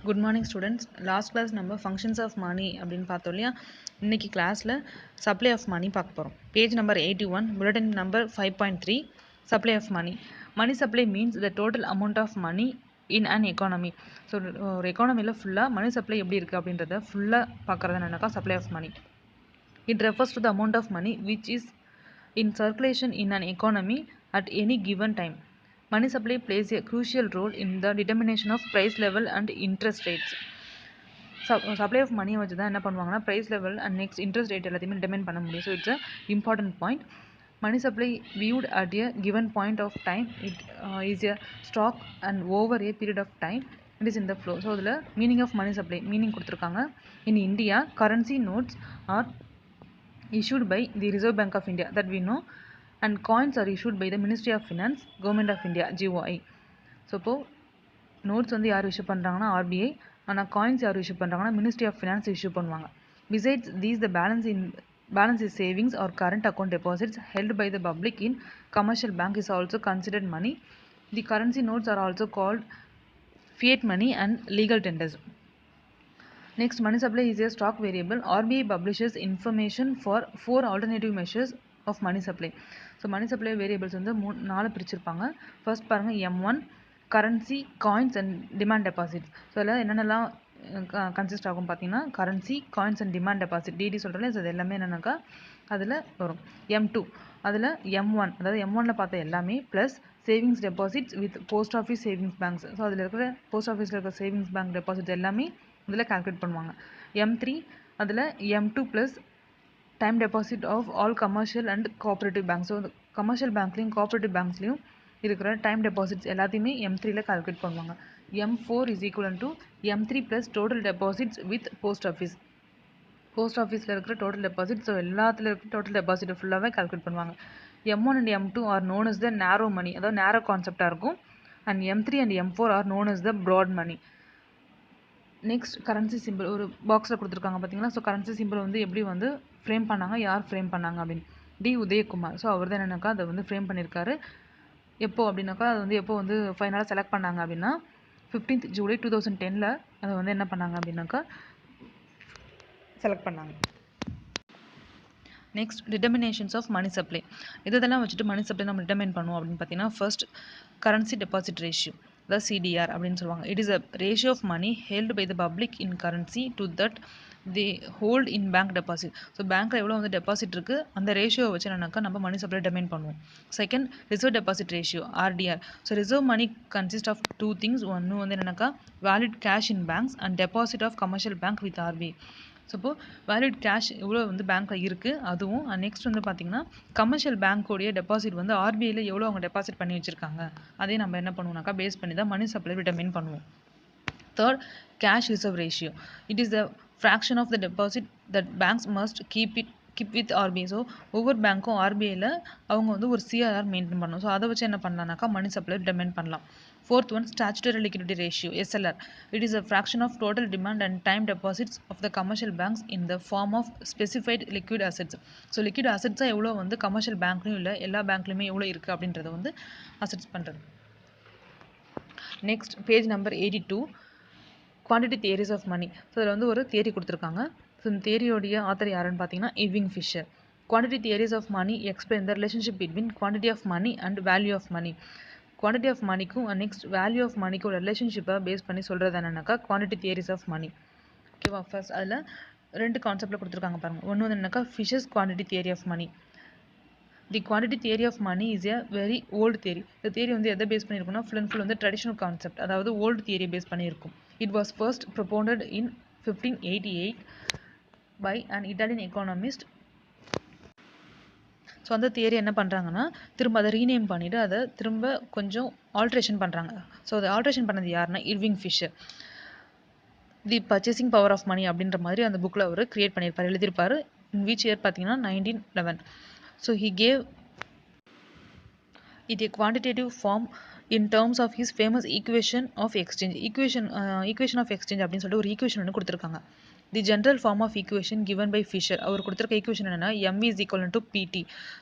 Good morning students. Last class நம்ம functions of money அப்படின்னு பார்த்தோம் இல்லையா. இன்னைக்கு கிளாஸ்ல supply of money பார்க்க போறோம். Page number 81, bulletin number 5.3, supply of money. Money supply means the total amount of money in an economy. So ஒரு எக்கானமியில் ஃபுல்லாக மணி சப்ளை எப்படி இருக்குது அப்படின்றத ஃபுல்லாக பார்க்குறது என்னன்னாக்கா supply of money. It refers to the amount of money which is in circulation in an economy at any given time. Money supply plays a crucial role in the determination of price level and interest rates. Supply of money வச்சு தான் என்ன பண்ணுவாங்கன்னா price level and next interest rate எல்லாத்தையுமே determine பண்ண முடியும். So it's a important point. Money supply viewed at a given point of time, it is a stock and over a period of time it is in the flow. So அதில் meaning of money supply meaning கொடுத்துருக்காங்க. In India, currency notes are issued by the Reserve Bank of India that we know, and coins are issued by the Ministry of Finance, Government of India, GOI. So இப்போது notes வந்து யார் issue பண்ணுறாங்கன்னா RBI, ஆனால் coins யார் issue பண்ணுறாங்கன்னா Ministry of Finance issue பண்ணுவாங்க. Besides these, the balance is savings or current account deposits held by the public in commercial bank is also considered money. The currency notes are also called fiat money and legal tenders. Next, money supply is a stock variable. RBI publishes information for 4 alternative measures of money supply. So money supply variables வந்து 4 பிரிச்சிருப்பாங்க. First பாருங்க M1 currency, coins and demand deposits. So அதில் என்னென்னலாம் consist ஆகும் பார்த்தீங்கன்னா currency, coins and demand deposit. DD சொல்கிறேன் அது எல்லாமே என்னென்னாக்கா அதில் வரும். M2 அதில் M1 அதாவது M1ல பார்த்த எல்லாமே plus savings deposits with post office savings banks. So அதில் இருக்கிற போஸ்ட் ஆஃபீஸில் இருக்கிற சேவிங்ஸ் பேங்க் டெபாசிட்ஸ் எல்லாமே இதில் கால்குலேட் பண்ணுவாங்க. M3 அதில் M2 plus time deposit of all commercial and cooperative banks. So commercial பேங்க்லேயும் கோஆப்ரேட்டிவ் பேங்க்ஸ்லையும் இருக்கிற டைம் டெபாசிட்ஸ் எல்லாத்தையுமே M3ல கால்குலேட் பண்ணுவாங்க. M4 is equal to M3 plus total deposits with post office. Post ஆஃபீஸில் இருக்கிற டோட்டல் டெபாசிட், ஸோ எல்லாத்துல இருக்கிற total deposit ஃபுல்லாகவே கால்குலேட் பண்ணுவாங்க. M1 and M2 are known as the narrow money, அதாவது நேரோ கான்செப்டாக இருக்கும். அண்ட் M3 அண்ட் M4 are known as the broad money. Next currency simple ஒரு பாக்ஸில் கொடுத்துருக்காங்க பார்த்தீங்களா. ஸோ கரன்சி சிம்பிள் வந்து எப்படி வந்து ஃப்ரேம் பண்ணாங்க, யார் ஃப்ரேம் பண்ணாங்க அப்படின்னு டி உதயகுமார். ஸோ அவர் தான் என்னன்னாக்கா அதை வந்து ஃப்ரேம் பண்ணியிருக்காரு. எப்போ அப்படின்னாக்கா அது வந்து எப்போ வந்து ஃபைனலாக செலக்ட் பண்ணாங்க அப்படின்னா 15th July 2010 அதை வந்து என்ன பண்ணாங்க அப்படின்னாக்கா செலக்ட் பண்ணாங்க. Next determinations of money supply. இதெல்லாம் வச்சுட்டு மணி சப்ளை நம்ம டிட்டர்மைன் பண்ணுவோம் அப்படின்னு பார்த்தீங்கன்னா ஃபர்ஸ்ட் கரன்சி டெபாசிட் ரேஷியோ, அதாவது CDR அப்படின்னு சொல்லுவாங்க. It is a ratio of money held by the public in currency to that the hold in bank deposit. So பேங்க்கில் எவ்வளோ வந்து டெபாசிட் இருக்குது அந்த ரேஷியோவை வச்சு என்னன்னாக்கா நம்ம மணி சப்ளை டிட்டர்மைன் பண்ணுவோம். Second reserve deposit ratio RDR. So reserve money consist of 2 things. ஒன்று வந்து என்னன்னாக்கா vault cash in banks and deposit of commercial bank with RBI. So இப்போது வேலிட் கேஷ் எவ்வளோ வந்து பேங்க்கில் இருக்குது அதுவும், நெக்ஸ்ட் வந்து பார்த்திங்கன்னா கமர்ஷியல் பேங்க்கோடைய டெபாசிட் வந்து RBIயில் எவ்வளோ அவங்க டெபாசிட் பண்ணி வச்சுருக்காங்க அதே நம்ம என்ன பண்ணுவோம்னாக்கா பேஸ் பண்ணி தான் மணி சப்ளை டிட்டர்மைன் பண்ணுவோம். Third cash reserve ratio. It is the fraction of the deposit that banks must keep with RBI. So ஒவ்வொரு பேங்க்கும் RBIயில் அவங்க வந்து ஒரு CRR மெயின்டைன் பண்ணணும். ஸோ அதை வச்சு என்ன பண்ணலாம்னாக்கா மணி சப்ளை டிட்டர்மைன் பண்ணலாம். Fourth one statutory liquidity ratio SLR. It is a fraction of total demand and time deposits of the commercial banks in the form of specified liquid assets. So liquid அசெட்ஸாக எவ்வளோ வந்து commercial பேங்க்லையும் இல்லை எல்லா பேங்க்லையுமே எவ்வளோ இருக்குது அப்படின்றத வந்து அசெட்ஸ் பண்ணுறது. Next page number 82, quantity theories of money. So இதில் வந்து ஒரு தியரி கொடுத்துருக்காங்க. ஸோ இந்த தியரியோடைய ஆத்தர் யாருன்னு பார்த்தீங்கன்னா Irving Fisher. Quantity theories of money explain the relationship between quantity of money and value of money. Quantity of மணிக்கும் next value of மணிக்கும் ரிலேஷன்ஷிப்பை பேஸ் பண்ணி சொல்கிறது என்னன்னாக்கா குவான்டிட்டி தியரிஸ் ஆஃப் மணி. ஓகேவா. ஃபர்ஸ்ட் அதில் 2 கான்செப்டில் கொடுத்துருக்காங்க பாருங்கள். ஒன்று வந்து என்னன்னாக்கா Fisher's quantity theory of money. The quantity theory of money is a very old theory. இந்த தியரி வந்து எதை பேஸ் பண்ணியிருக்குன்னா ஃபுல் அண்ட் ஃபுல் வந்து ட்ரெடிஷனல் கான்செப்ட், அதாவது ஓல்டு தியரியை பேஸ் பண்ணியிருக்கும். It was first propounded in 1588 by an Italian economist. So அந்த theory என்ன பண்ணுறாங்கன்னா திரும்ப அதை ரீநேம் பண்ணிவிட்டு அதை திரும்ப கொஞ்சம் ஆல்ட்ரேஷன் பண்ணுறாங்க. ஸோ அதை ஆல்ட்ரேஷன் பண்ணது யாருன்னா Irving Fisher. The purchasing power of money அப்படின்ற மாதிரி அந்த புக்கில் அவர் கிரியேட் பண்ணியிருப்பார், எழுதியிருப்பார். இன் விச் இயர் பார்த்தீங்கன்னா 1911. So he gave it a quantitative form in terms of his famous equation of exchange. equation of exchange அப்படின்னு சொல்லிட்டு ஒரு ஈக்குவேஷன் ஒன்று கொடுத்துருக்காங்க. The general form of equation given by Fisher. அவர் கொடுத்துருக்க ஈக்குவேஷன் என்னன்னா M is equal to PT.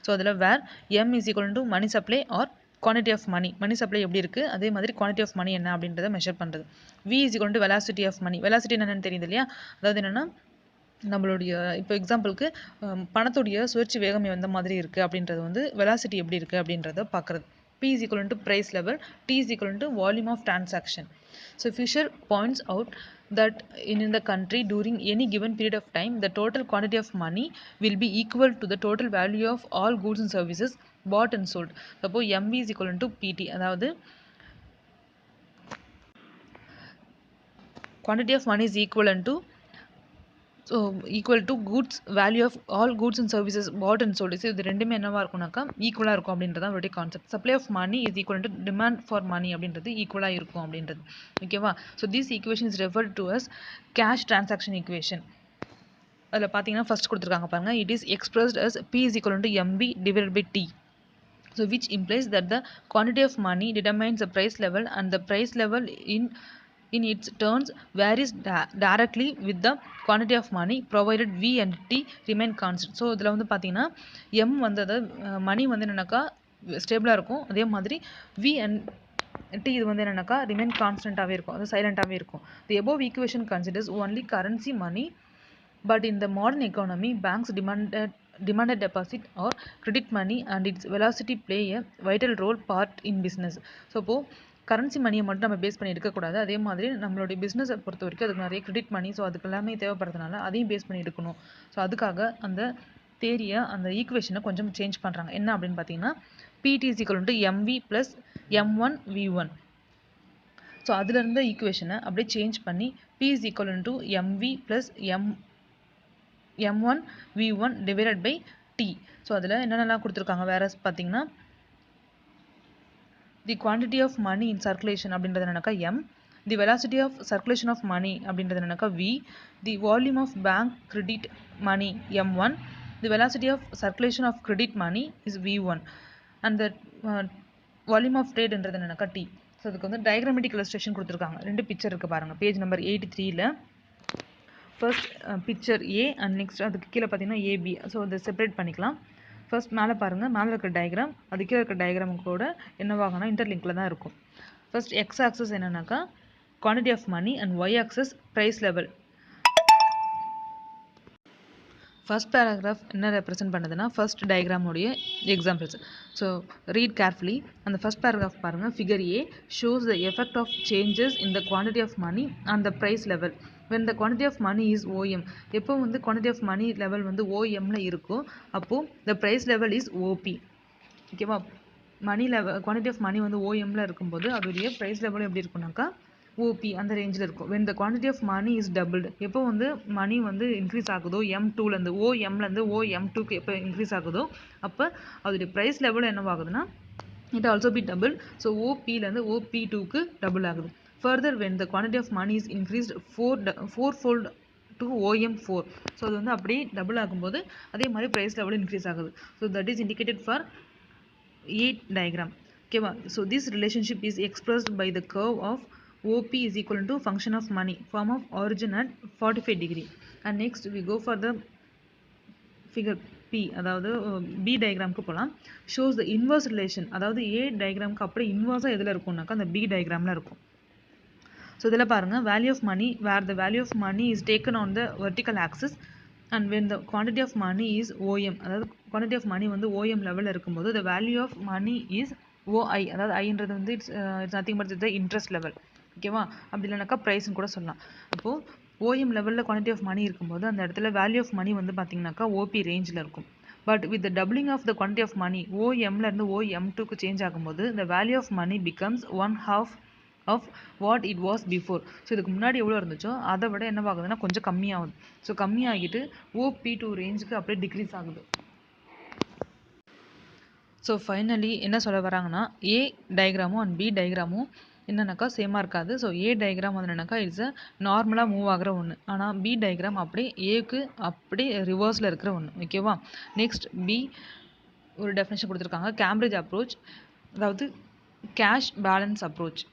So அதில் where M is equal to money supply or quantity of money money supply எப்படி இருக்குது, அதே மாதிரி quantity of money என்ன அப்படின்றத மெஷர் பண்ணுறது. v is equal to velocity of money. velocity என்னன்னு தெரியுது இல்லையா, அதாவது என்னென்னா நம்மளுடைய இப்போ எக்ஸாம்பிளுக்கு பணத்துடைய சுழற்சி வேகம் எந்த மாதிரி இருக்குது அப்படின்றது வந்து வெலாசிட்டி எப்படி இருக்குது அப்படின்றத பார்க்குறது. p is equal to price level, t is equal to volume of transaction. So Fisher points out that in the country during any given period of time the total quantity of money will be equal to the total value of all goods and services bought and sold. அப்போ mv is equal to pt, அதாவது quantity of money is equivalent to goods value of all goods and services bought and sold. இது ரெண்டுமே என்னவா இருக்கும்னாக்கா ஈக்குவலாக இருக்கும் அப்படின்றத அவருடைய concept. Supply of money is equal to demand for money அப்படின்றது ஈக்குவலாக இருக்கும் அப்படின்றது. ஓகேவா. So this equation is referred to as cash transaction equation. அதில் பார்த்தீங்கன்னா ஃபர்ஸ்ட் கொடுத்துருக்காங்க பாருங்க, it is expressed as p is equal to mv divided by t. So which implies that the quantity of money determines the price level and the price level in its turns varies directly with the quantity of money provided v and t remain constant. So இதில் வந்து பார்த்தீங்கன்னா m வந்து அதாவது மணி வந்து என்னென்னாக்கா ஸ்டேபிளாக இருக்கும், அதே மாதிரி v and t இது வந்து என்னென்னாக்கா ரிமைன் கான்ஸ்டண்ட்டாகவே இருக்கும், அது சைலண்ட்டாகவே இருக்கும். The above equation considers only currency money, but in the modern economy banks demanded deposit or credit money and its velocity play a vital role part in business. So இப்போது currency மணியை மட்டும் நம்ம base பண்ணி எடுக்கக்கூடாது, அதே மாதிரி நம்மளுடைய பிஸ்னஸை பொறுத்த வரைக்கும் அதுக்கு நிறைய கிரெடிட் மணி, ஸோ அதுக்கு எல்லாமே தேவைப்படுறதுனால அதையும் பேஸ் பண்ணி எடுக்கணும். ஸோ அதுக்காக அந்த தேரியை அந்த ஈக்குவேஷனை கொஞ்சம் சேஞ்ச் பண்ணுறாங்க. என்ன அப்படின்னு பார்த்தீங்கன்னா pt is equal to mv plus m1 v1. So அதில் இருந்த ஈக்குவேஷனை அப்படியே சேஞ்ச் பண்ணி p is equal to mv plus m1 v1 divided by t. So அதில் என்னென்னலாம் கொடுத்துருக்காங்க வேற பார்த்தீங்கன்னா the quantity of money in circulation அப்படின்றது என்னன்னாக்கா m, the velocity of circulation of money அப்படின்றது என்னன்னாக்கா v, the volume of bank credit money m1, the velocity of circulation of credit money is v1 and the volume of trade என்றது என்னன்னாக்கா t. So அதுக்கு வந்து diagrammatic illustration கொடுத்துருக்காங்க. ரெண்டு picture இருக்குது பாருங்கள் பேஜ் நம்பர் 83ல். First picture A and next அதுக்கு கீழே பார்த்தீங்கன்னா ஏபி. ஸோ அதை செப்பரேட் பண்ணிக்கலாம். ஃபர்ஸ்ட் மேலே பாருங்கள், மேலே இருக்கிற டயக்ராம் அது கீழே இருக்கிற டயக்ராம் கூட என்னவாகனா இன்டர்லிங்கில் தான் இருக்கும். ஃபர்ஸ்ட் எக்ஸ் ஆக்சஸ் என்னன்னாக்கா quantity of money and Y axis price level. First paragraph என்ன ரெப்ரசென்ட் பண்ணுதுன்னா ஃபர்ஸ்ட் டயக்ராமுடைய எக்ஸாம்பிள்ஸ். So read carefully. அந்த ஃபர்ஸ்ட் பேராகிராஃப் பாருங்கள். Figure A shows the effect of changes in the quantity of money and the price level when the quantity of money is OM. எப்போ வந்து quantity of money level வந்து OMல இருக்கும் அப்போது the price level is OP. ஓகேவா. மணி level quantity of money வந்து OMல இருக்கும்போது அதோடைய price லெவலும் எப்படி இருக்கும்னாக்கா OP அந்த ரேஞ்சில் இருக்கும். when the quantity of money is doubled. எப்போ வந்து மணி வந்து இன்க்ரீஸ் ஆகுதோ M2லேருந்து OMலேருந்து OM2க்கு எப்போ இன்க்ரீஸ் ஆகுதோ அப்போ அதோடைய ப்ரைஸ் லெவலும் என்னவாகுதுன்னா it also be double. So OPலேருந்து OP2க்கு டபுள் ஆகுது. Further, when the quantity of money is increased fourfold to OM4, so அது வந்து அப்படியே டபுள் ஆகும்போது அதே மாதிரி ப்ரைஸ் லெவல் இன்க்ரீஸ் ஆகுது. So that is indicated for 8 diagram. ஓகேவா. So this relationship is expressed by the curve of OP is equal to function of money form of origin at 45 degree. And next we go for the figure P, அதாவது B டயக்ராமுக்கு போகலாம். Shows the inverse relation, அதாவது A டயக்ராமுக்கு அப்படியே இன்வர்ஸாக எதில் இருக்கும்னாக்கா அந்த B டயக்ராமில் இருக்கும். So இதில் பாருங்கள் value of money where the value of money is taken on the vertical axis and when the quantity of money is OM, அதாவது குவான்டிட்டி ஆஃப் மணி வந்து OM லெவலில் இருக்கும்போது the value of money is OI, அதாவது ஐன்றது வந்து it's nothing but the interest level. ஓகேவா. அப்படி இல்லைனாக்கா ப்ரைஸ்ன்னு கூட சொல்லலாம். அப்போது OM லெவலில் குவான்டிட்டி ஆஃப் மணி இருக்கும்போது அந்த இடத்துல வேல்யூ ஆஃப் மணி வந்து பார்த்தீங்கன்னாக்கா OP ரேஞ்சில் இருக்கும். But with the doubling of the quantity of money OMலேருந்து OM2க்கு சேஞ்ச் ஆகும்போது the value of money becomes 1/2 of what it was before. So இதுக்கு முன்னாடி எவ்வளோ இருந்துச்சோ அதை விட என்னவாகுதுன்னா கொஞ்சம் கம்மியாகுது. ஸோ கம்மியாகிட்டு OP2 ரேஞ்சுக்கு அப்படியே டிக்ரீஸ் ஆகுது. ஸோ ஃபைனலி என்ன சொல்ல வராங்கன்னா A டயக்ராமும் அண்ட் B டயக்ராமும் என்னன்னாக்கா சேமாக இருக்காது. ஸோ A டயக்ராம் வந்து என்னன்னாக்கா இட்ஸ் அ நார்மலாக மூவ் ஆகிற ஒன்று, ஆனால் B டயக்ராம் அப்படியே ஏக்கு அப்படியே ரிவர்ஸில் இருக்கிற ஒன்று. ஓகேவா. நெக்ஸ்ட் B ஒரு டெஃபினேஷன் கொடுத்துருக்காங்க. கேம்பிரிட்ஜ் அப்ரோச், அதாவது cash balance approach.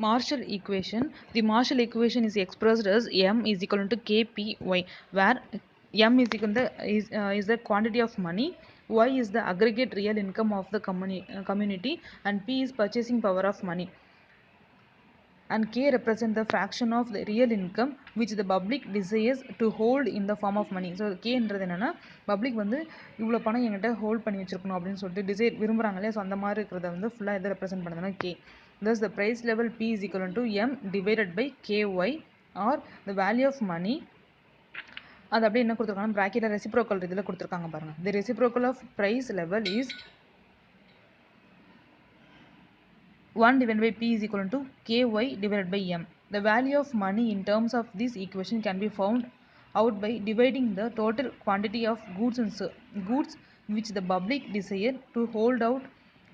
Marshall equation. The Marshall equation is expressed as M is equal to KPY, where M is equal to is the quantity of money, Y is the aggregate real income of the community, and P is purchasing power of money, and K represent the fraction of the real income which the public desires to hold in the form of money. So கேன்றது என்னன்னா public வந்து இவ்வளோ பணம் என்கிட்ட hold பண்ணி வச்சிருக்கணும் அப்படின்னு சொல்லிட்டு டிசைர் விரும்புகிறாங்க இல்லையா. ஸோ அந்த மாதிரி இருக்கிறத வந்து ஃபுல்லாக எதை ரெப்ரசென்ட் பண்ணுதுன்னா K. thus the price level P is equal to M divided by KY, or the value of money. அது அப்படியே என்ன கொடுத்துருக்காங்க ப்ராக்கெட்டில் ரெசிப்ரோக்கல் இதில் கொடுத்துருக்காங்க பாருங்கள். the reciprocal of price level is 1 divided by P is equal to KY divided by M. The value of money in terms of this equation can be found out by dividing the total quantity of goods which the public desire to hold out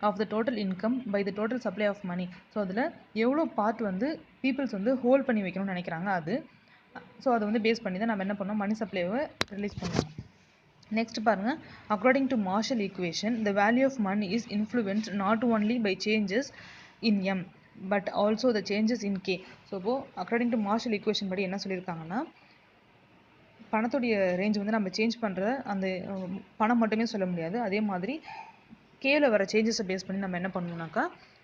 of the total income by the total supply of money. So அதில் எவ்வளோ part வந்து peoples வந்து hold பண்ணி வைக்கணும்னு நினைக்கிறாங்க அது. So அதை வந்து பேஸ் பண்ணி தான் நம்ம என்ன பண்ணோம் மணி சப்ளைவை ரிலீஸ் பண்ணுவோம். நெக்ஸ்ட் பாருங்க, according to Marshall equation the value of money is influenced not only by changes in M but also the changes in K. So இப்போ according to Marshall equation படி என்ன சொல்லியிருக்காங்கன்னா பணத்துடைய ரேஞ்ச் வந்து நம்ம சேஞ்ச் பண்ணுற அந்த பணம் மட்டுமே சொல்ல முடியாது. அதே மாதிரி கேல வர சேஞ்சஸை பேஸ் பண்ணி நம்ம என்ன பண்ணணும்னாக்கா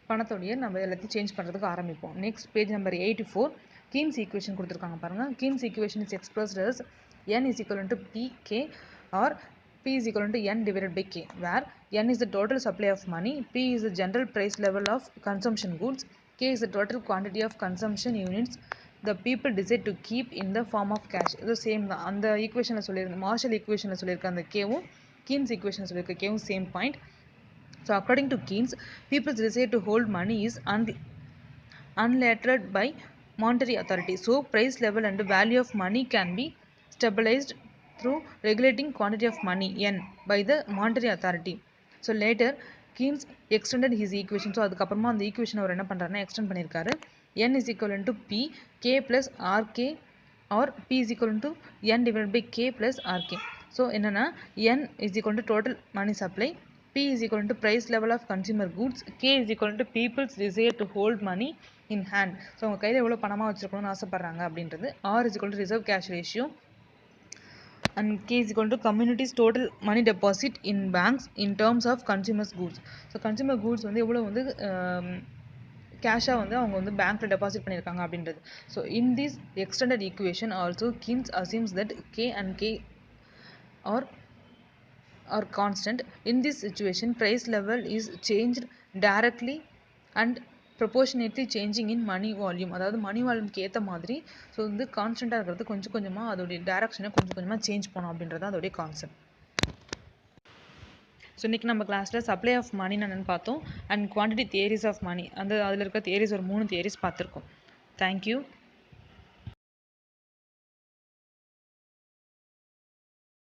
பணத்தோடைய நம்ம எல்லாத்தையும் சேஞ்ச் பண்ணுறதுக்கு ஆரம்பிப்போம். Next page number 84 Keynes equation கொடுத்துருக்காங்க பாருங்கள். Keynes equation is expressed as n is equal to pk or p is equal to n divided by k, where n is the total supply of money, p is the general price level of consumption goods, k is the total quantity of consumption units the people decide to keep in the form of cash. இது same தான். அந்த ஈக்குவேஷனில் சொல்லியிருந்த marshal ஈக்குவேஷனில் சொல்லியிருக்க அந்த கேவும் Keynes ஈக்குவேஷனில் சொல்லியிருக்க கேவும் same point. So according to Keynes, people's desire to hold money is unlettered by monetary authority. So price level and value of money can be stabilized through regulating quantity of money n by the monetary authority. So later Keynes extended his equation. So அதுக்கப்புறமா அந்த equation அவர் என்ன பண்ணுறாருன்னா extend பண்ணியிருக்காரு. n is equal to p k plus rk or p is equal to n divided by k plus rk. So என்னன்னா n is equal to total money supply, P is equal to price level of consumer goods, K is equal to people's desire to hold money in hand. So அவங்க கையில் எவ்வளோ பணமாக வச்சுருக்கணும்னு ஆசைப்பட்றாங்க அப்படின்றது. R is equal to reserve cash ratio, and K is equal to community's total money deposit in banks in terms of consumers goods. So consumer goods வந்து எவ்வளோ வந்து கேஷாக வந்து அவங்க வந்து பேங்க்கில் டெபாசிட் பண்ணியிருக்காங்க அப்படின்றது. So in this extended equation also கின்ஸ் assumes that K and K are constant. In this situation price level is changed directly and proportionately changing in money volume. அதாவது மணி வால்யூம்க்கு ஏற்ற மாதிரி ஸோ வந்து கான்ஸ்டண்ட்டாக இருக்கிறது கொஞ்சம் கொஞ்சமாக அதோடைய டேரக்ஷனை கொஞ்சம் கொஞ்சமாக சேஞ்ச் பண்ணோம் அப்படின்றது அதோடைய கான்செப்ட். ஸோ இன்றைக்கி நம்ம கிளாஸில் சப்ளை ஆஃப் மணின்னு என்னென்னு பார்த்தோம், and quantity theories of money அந்த அதில் இருக்க தியரிஸ் ஒரு 3 தியரிஸ் பார்த்துருக்கோம். தேங்க்யூ.